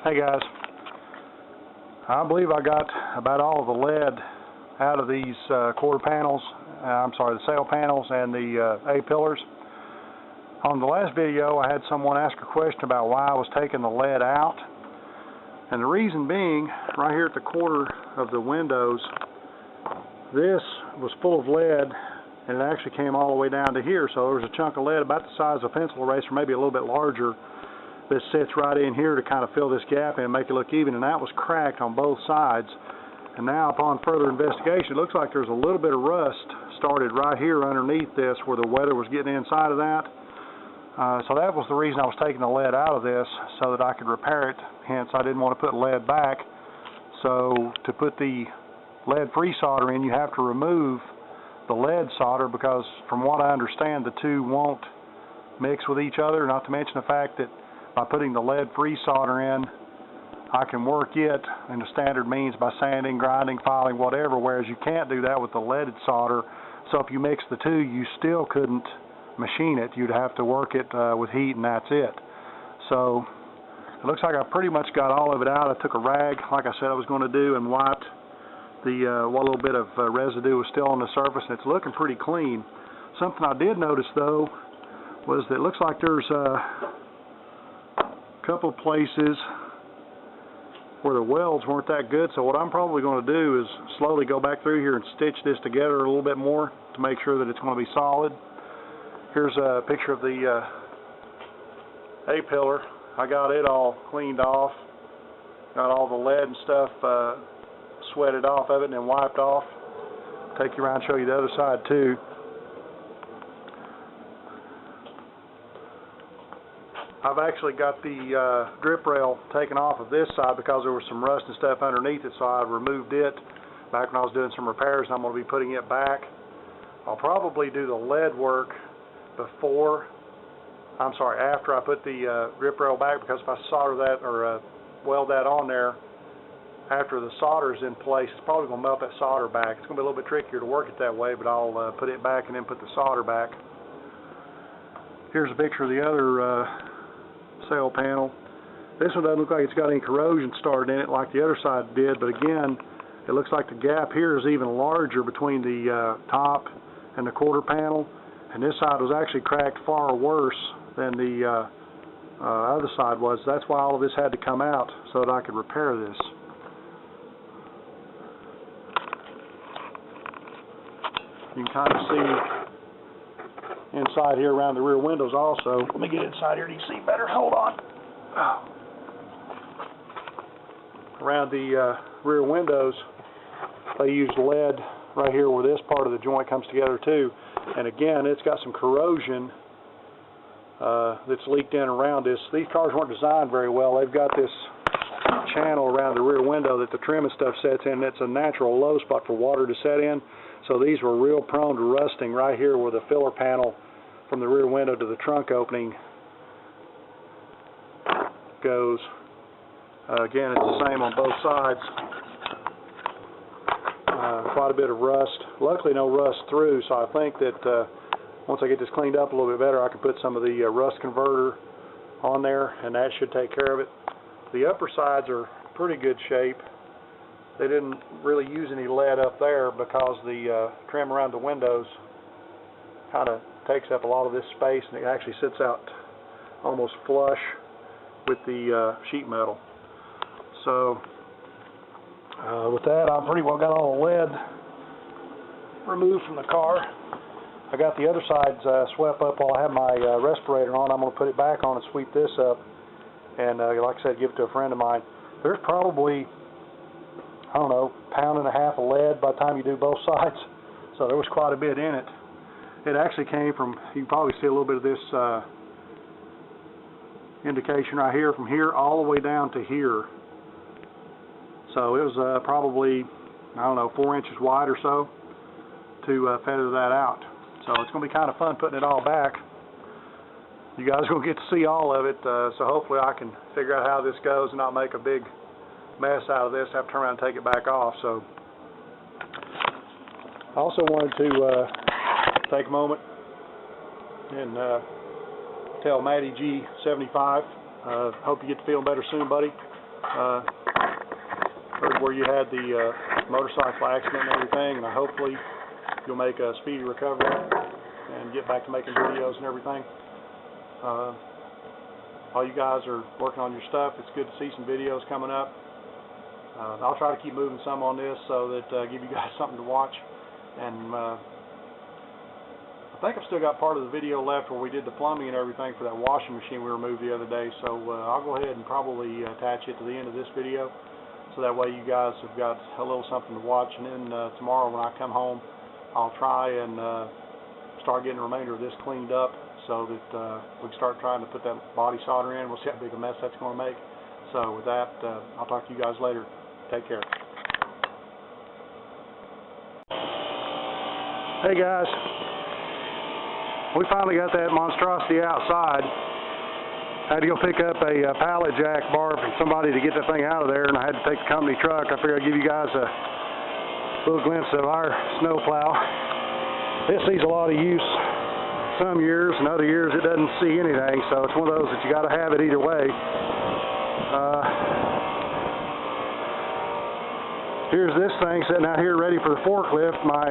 Hey guys, I believe I got about all of the lead out of these quarter panels, the sail panels and the A-pillars. On the last video I had someone ask a question about why I was taking the lead out, and the reason being, right here at the corner of the windows, this was full of lead and it actually came all the way down to here, so there was a chunk of lead about the size of a pencil eraser, maybe a little bit larger, that sits right in here to kind of fill this gap and make it look even, and that was cracked on both sides. And now upon further investigation, it looks like there's a little bit of rust started right here underneath this where the weather was getting inside of that. So that was the reason I was taking the lead out of this, so that I could repair it. Hence I didn't want to put lead back. So to put the lead-free solder in, you have to remove the lead solder, because from what I understand the two won't mix with each other, not to mention the fact that by putting the lead-free solder in, I can work it in the standard means by sanding, grinding, filing, whatever, whereas you can't do that with the leaded solder. So if you mix the two, you still couldn't machine it. You'd have to work it with heat, and that's it. So it looks like I pretty much got all of it out. I took a rag, like I said I was going to do, and wiped the what little bit of residue was still on the surface, and it's looking pretty clean. Something I did notice, though, was that it looks like there's couple of places where the welds weren't that good, so what I'm probably going to do is slowly go back through here and stitch this together a little bit more to make sure that it's going to be solid. Here's a picture of the A-pillar. I got it all cleaned off, got all the lead and stuff sweated off of it and then wiped off. Take you around and show you the other side too. I've actually got the grip rail taken off of this side because there was some rust and stuff underneath it, so I removed it back when I was doing some repairs, and I'm going to be putting it back. I'll probably do the lead work after I put the grip rail back, because if I solder that or weld that on there after the solder's in place, it's probably going to melt that solder back. It's going to be a little bit trickier to work it that way, but I'll put it back and then put the solder back. Here's a picture of the other sail panel. This one doesn't look like it's got any corrosion started in it like the other side did, but again, it looks like the gap here is even larger between the top and the quarter panel, and this side was actually cracked far worse than the other side was. That's why all of this had to come out, so that I could repair this. You can kind of see inside here around the rear windows also. Let me get inside here, you can see better. Hold on. Around the rear windows, they used lead right here where this part of the joint comes together too. And again, it's got some corrosion that's leaked in around this. These cars weren't designed very well. They've got this channel around the rear window that the trim and stuff sets in. It's a natural low spot for water to set in. So these were real prone to rusting right here where the filler panel from the rear window to the trunk opening goes. Again, it's the same on both sides. Quite a bit of rust. Luckily no rust through, so I think that once I get this cleaned up a little bit better, I can put some of the rust converter on there, and that should take care of it. The upper sides are pretty good shape. They didn't really use any lead up there because the trim around the windows kind of takes up a lot of this space, and it actually sits out almost flush with the sheet metal. So with that, I pretty well got all the lead removed from the car. I got the other sides swept up while I have my respirator on. I'm going to put it back on and sweep this up, and like I said, give it to a friend of mine. There's probably, I don't know, £1.5 pounds of lead by the time you do both sides. So there was quite a bit in it. It actually came from, you can probably see a little bit of this indication right here, from here all the way down to here. So it was probably, I don't know, 4 inches wide or so to feather that out. So it's going to be kind of fun putting it all back. You guys are going to get to see all of it, so hopefully I can figure out how this goes and not make a big mess out of this. I have to turn around and take it back off. So I also wanted to take a moment and tell Matty G75, hope you get to feeling better soon, buddy. heard where you had the motorcycle accident and everything, and hopefully you'll make a speedy recovery and get back to making videos and everything. All you guys are working on your stuff. It's good to see some videos coming up. I'll try to keep moving some on this so that give you guys something to watch. And I think I've still got part of the video left where we did the plumbing and everything for that washing machine we removed the other day. So I'll go ahead and probably attach it to the end of this video, so that way you guys have got a little something to watch. And then tomorrow when I come home, I'll try and start getting the remainder of this cleaned up, so that we can start trying to put that body solder in. We'll see how big a mess that's going to make. So with that, I'll talk to you guys later. Take care. Hey guys, we finally got that monstrosity outside. I had to go pick up a pallet jack bar from somebody to get that thing out of there, and I had to take the company truck. I figured I'd give you guys a little glimpse of our snow plow. It sees a lot of use some years, and other years it doesn't see anything, so it's one of those that you got to have it either way. Here's this thing sitting out here ready for the forklift. My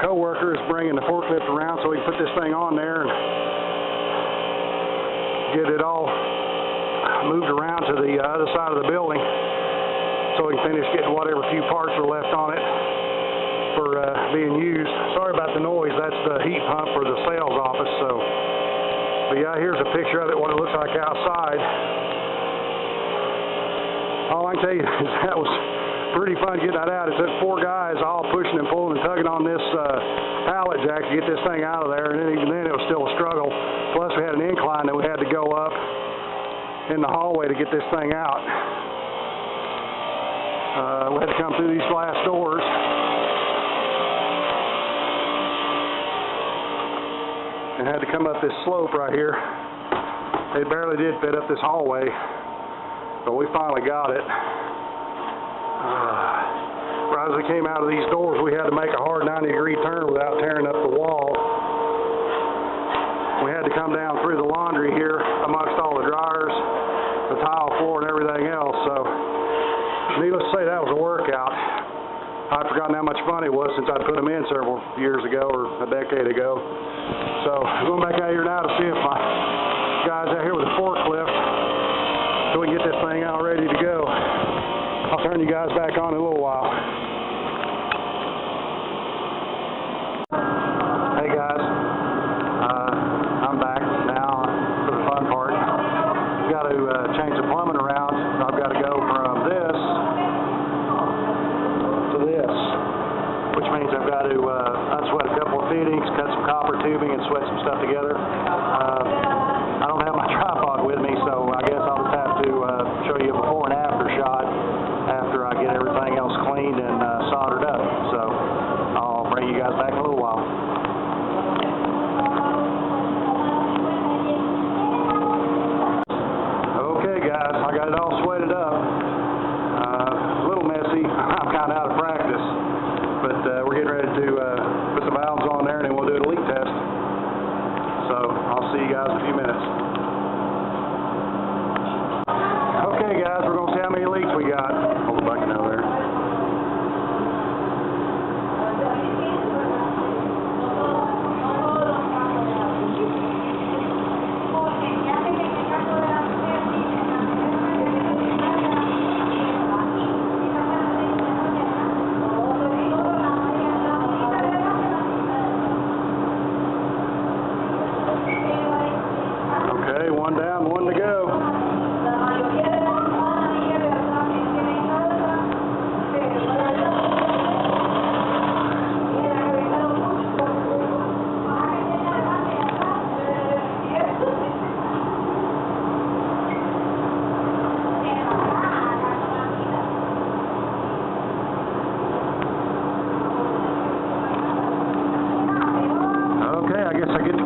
co-worker is bringing the forklift around so we can put this thing on there and get it all moved around to the other side of the building so we can finish getting whatever few parts are left on it for being used. Sorry about the noise. That's the heat pump for the sales office. But yeah, here's a picture of it, what it looks like outside. All I can tell you is that was pretty fun getting that out. It took 4 guys all pushing and pulling and tugging on this pallet jack to get this thing out of there, and then, even then it was still a struggle. Plus we had an incline that we had to go up in the hallway to get this thing out. We had to come through these glass doors. And had to come up this slope right here. It barely did fit up this hallway, but we finally got it. Right as we came out of these doors, we had to make a hard 90-degree turn without tearing up the wall. We had to come down through the laundry here amongst all the dryers, the tile floor, and everything else. So, needless to say, that was a workout. I'd forgotten how much fun it was since I put them in several years ago or a decade ago. So, I'm going back out here now to see if my guys out here with the forklift, so we can get this thing out ready to go. I'll turn you guys back on in a little while. Hey guys, I'm back now for the fun part. Got to change the plumbing around. I've got to go from this to this, which means I've got to unsweat a couple of fittings, cut some copper tubing, and sweat some stuff together. I don't have my tripod with me, so I guess I'll just have to show you a before and after shot after I get everything else cleaned and soldered up. So I'll bring you guys back in a little while. Okay guys, I got it all sweated up. A little messy. I'm kind of out of practice, but we're getting ready to put some valves on there, and then we'll do a leak test. So I'll see you guys in a few minutes. Okay guys, we're going to see how many leaks we got. Hold the bucket out there. Okay, one down, one to go. I guess I get